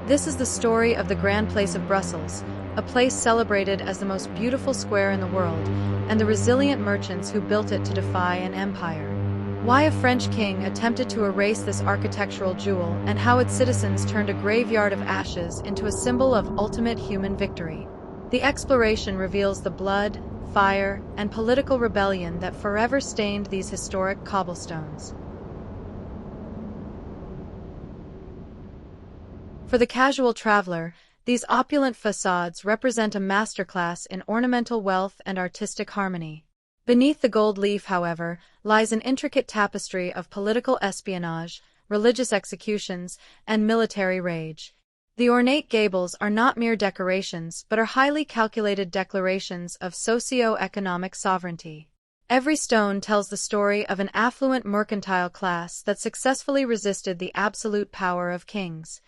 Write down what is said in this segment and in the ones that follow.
This is the story of the Grand Place of Brussels, a place celebrated as the most beautiful square in the world, and the resilient merchants who built it to defy an empire. Why a French king attempted to erase this architectural jewel, and how its citizens turned a graveyard of ashes into a symbol of ultimate human victory. The exploration reveals the blood, fire, and political rebellion that forever stained these historic cobblestones. For the casual traveler, these opulent facades represent a masterclass in ornamental wealth and artistic harmony. Beneath the gold leaf, however, lies an intricate tapestry of political espionage, religious executions, and military rage. The ornate gables are not mere decorations but are highly calculated declarations of socio-economic sovereignty. Every stone tells the story of an affluent mercantile class that successfully resisted the absolute power of kings.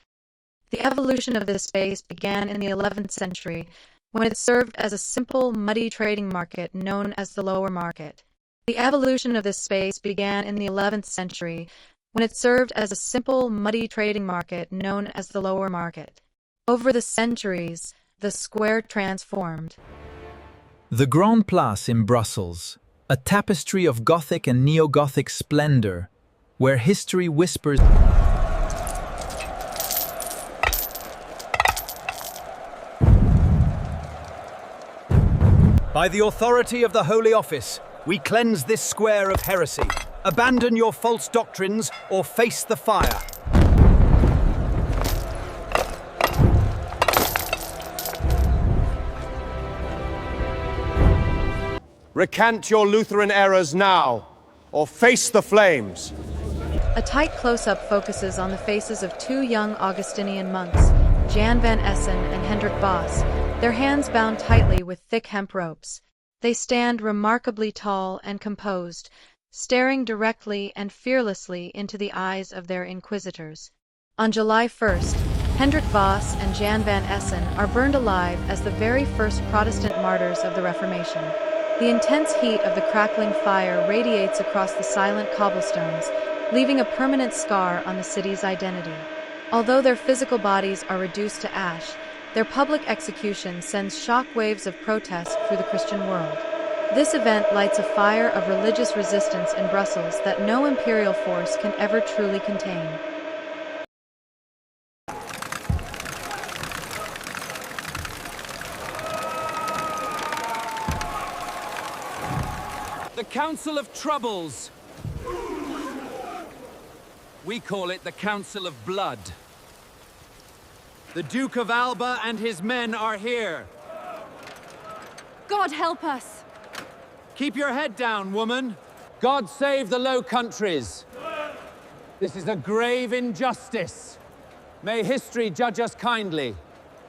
The evolution of this space began in the 11th century, when it served as a simple, muddy trading market known as the Lower Market. The evolution of this space began in the 11th century, when it served as a simple, muddy trading market known as the Lower Market. Over the centuries, the square transformed. The Grand Place in Brussels, a tapestry of Gothic and Neo-Gothic splendor, where history whispers. By the authority of the Holy Office, we cleanse this square of heresy. Abandon your false doctrines or face the fire. Recant your Lutheran errors now, or face the flames. A tight close-up focuses on the faces of two young Augustinian monks, Jan van Essen and Hendrik Vos, their hands bound tightly with thick hemp ropes. They stand remarkably tall and composed, staring directly and fearlessly into the eyes of their inquisitors. On July 1st, Hendrik Vos and Jan van Essen are burned alive as the very first Protestant martyrs of the Reformation. The intense heat of the crackling fire radiates across the silent cobblestones, leaving a permanent scar on the city's identity. Although their physical bodies are reduced to ash, their public execution sends shock waves of protest through the Christian world. This event lights a fire of religious resistance in Brussels that no imperial force can ever truly contain. The Council of Troubles. We call it the Council of Blood. The Duke of Alba and his men are here. God help us! Keep your head down, woman. God save the Low Countries. This is a grave injustice. May history judge us kindly.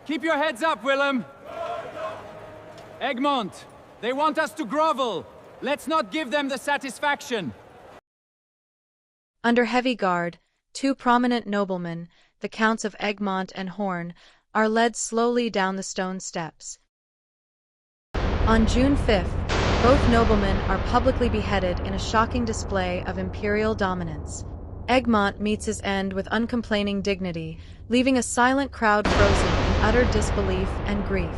Keep your heads up, Willem. Egmont, they want us to grovel. Let's not give them the satisfaction. Under heavy guard, two prominent noblemen, the Counts of Egmont and Hoorn, are led slowly down the stone steps. On June 5th, both noblemen are publicly beheaded in a shocking display of imperial dominance. Egmont meets his end with uncomplaining dignity, leaving a silent crowd frozen in utter disbelief and grief.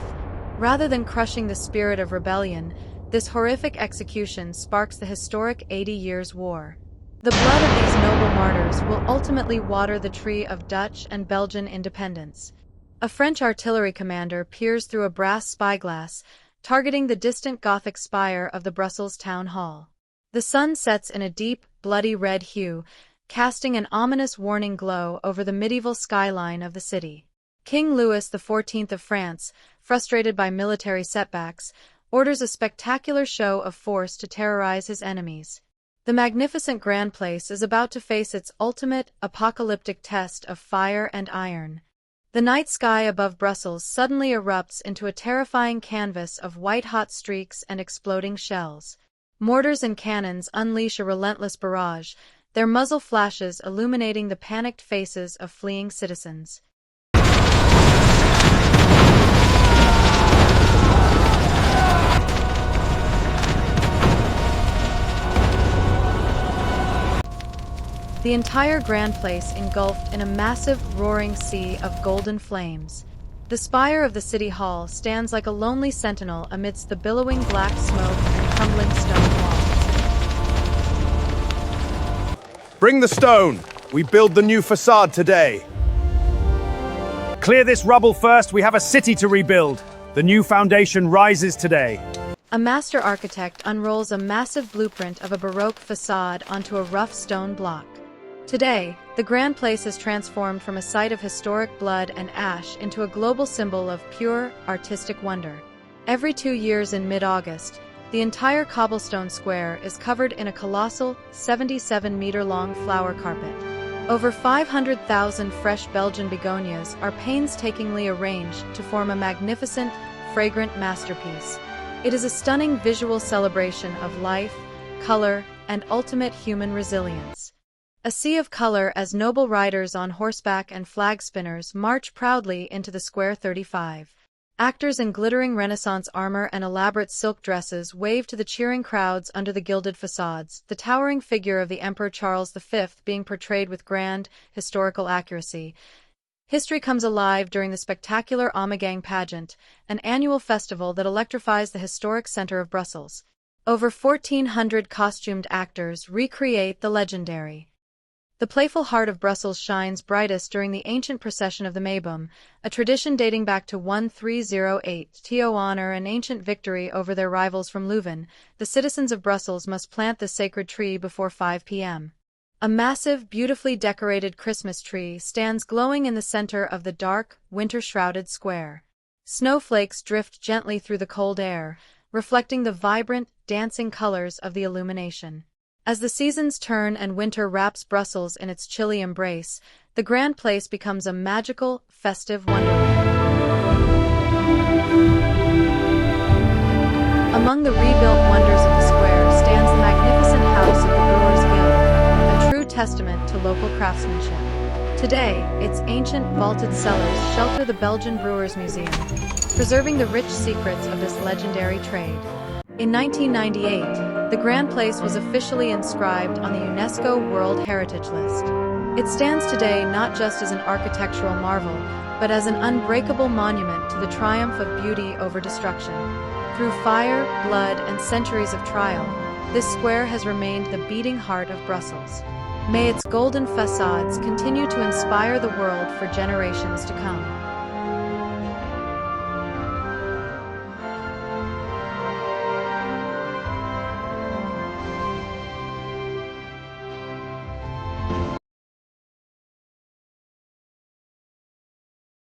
Rather than crushing the spirit of rebellion, this horrific execution sparks the historic 80 Years' War. The blood of these noble martyrs will ultimately water the tree of Dutch and Belgian independence. A French artillery commander peers through a brass spyglass, targeting the distant Gothic spire of the Brussels town hall. The sun sets in a deep, bloody red hue, casting an ominous warning glow over the medieval skyline of the city. King Louis XIV of France, frustrated by military setbacks, orders a spectacular show of force to terrorize his enemies. The magnificent Grand Place is about to face its ultimate, apocalyptic test of fire and iron. The night sky above Brussels suddenly erupts into a terrifying canvas of white-hot streaks and exploding shells. Mortars and cannons unleash a relentless barrage, their muzzle flashes illuminating the panicked faces of fleeing citizens. the entire Grand Place engulfed in a massive, roaring sea of golden flames. The spire of the City Hall stands like a lonely sentinel amidst the billowing black smoke and crumbling stone walls. Bring the stone. We build the new facade today. Clear this rubble first. We have a city to rebuild. The new foundation rises today. A master architect unrolls a massive blueprint of a Baroque facade onto a rough stone block. Today, the Grand Place is transformed from a site of historic blood and ash into a global symbol of pure, artistic wonder. Every 2 years in mid-August, the entire cobblestone square is covered in a colossal, 77-meter-long flower carpet. Over 500,000 fresh Belgian begonias are painstakingly arranged to form a magnificent, fragrant masterpiece. It is a stunning visual celebration of life, color, and ultimate human resilience. A sea of color as noble riders on horseback and flag spinners march proudly into the Square 35. Actors in glittering Renaissance armor and elaborate silk dresses wave to the cheering crowds under the gilded facades, the towering figure of the Emperor Charles V being portrayed with grand, historical accuracy. History comes alive during the spectacular Ommegang pageant, an annual festival that electrifies the historic center of Brussels. Over 1,400 costumed actors recreate the legendary. The playful heart of Brussels shines brightest during the ancient procession of the Maiboom, a tradition dating back to 1308. To honor an ancient victory over their rivals from Leuven, the citizens of Brussels must plant the sacred tree before 5 p.m. A massive, beautifully decorated Christmas tree stands glowing in the center of the dark, winter-shrouded square. Snowflakes drift gently through the cold air, reflecting the vibrant, dancing colors of the illumination. As the seasons turn and winter wraps Brussels in its chilly embrace, the Grand Place becomes a magical, festive wonderland. Among the rebuilt wonders of the square stands the magnificent House of the Brewers Guild, a true testament to local craftsmanship. Today, its ancient, vaulted cellars shelter the Belgian Brewers Museum, preserving the rich secrets of this legendary trade. In 1998, the Grand Place was officially inscribed on the UNESCO World Heritage List. It stands today not just as an architectural marvel, but as an unbreakable monument to the triumph of beauty over destruction. Through fire, blood, and centuries of trial, this square has remained the beating heart of Brussels. May its golden facades continue to inspire the world for generations to come.